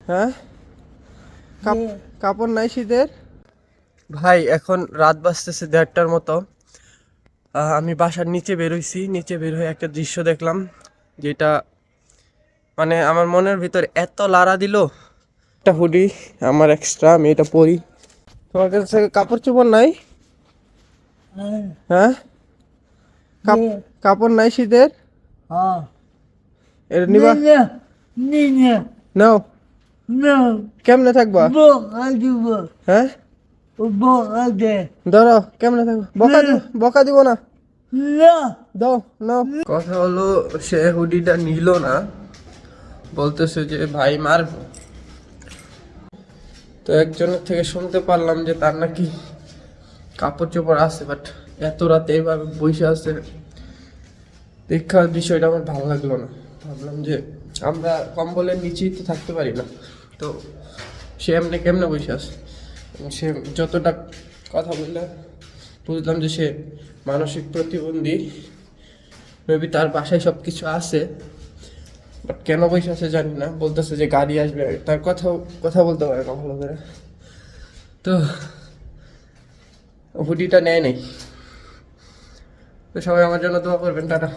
হ্যাঁ কাপড় নাই শীতের? ভাই এখন রাত বাজতেছে 1:30টার মতো। আমি বাসার নিচে বেরোইছি, নিচে বের হয়ে একটা দৃশ্য দেখলাম যেটা মানে আমার মনের ভিতর এত লাড়া দিল। একটা হুডি আমার এক্সট্রা, আমি এটা পরি। তোমার কাছে কাপড় চোপড় নাই? হ্যাঁ কাপড় নাই শীতের? এটা নিবা? নাও। কেমনে থাকবা? হ্যাঁ ধরো, কেমনে থাকবা? বকা দিব না, দাও নাও। কথা হলো, সে হুডিটা নিল না, বলতেছে যে ভাই মারবো। তো একজনের থেকে শুনতে পারলাম যে তার নাকি কাপড় চোপড় আছে, বাট এত রাতে এইভাবে বসে আছে দেখার বিষয়টা আমার ভালো লাগলো না। ভাবলাম যে আমরা কম্বলের নিচেই তো থাকতে পারি না, তো সে এমনি কেমনে বসে আছে। সে যতটা কথা বললে বুঝলাম যে সে মানসিক প্রতিবন্ধী। মেবি তার বাসায় সব কিছু আছে, বাট কেন বসে আছে জানি না। বলতেছে যে গাড়ি আসবে, তার কথা বলতে পারে না ভালো করে। তো হুডিটা নেয় নেই। তো সবাই আমার জন্য দোয়া করবেন, টাটা।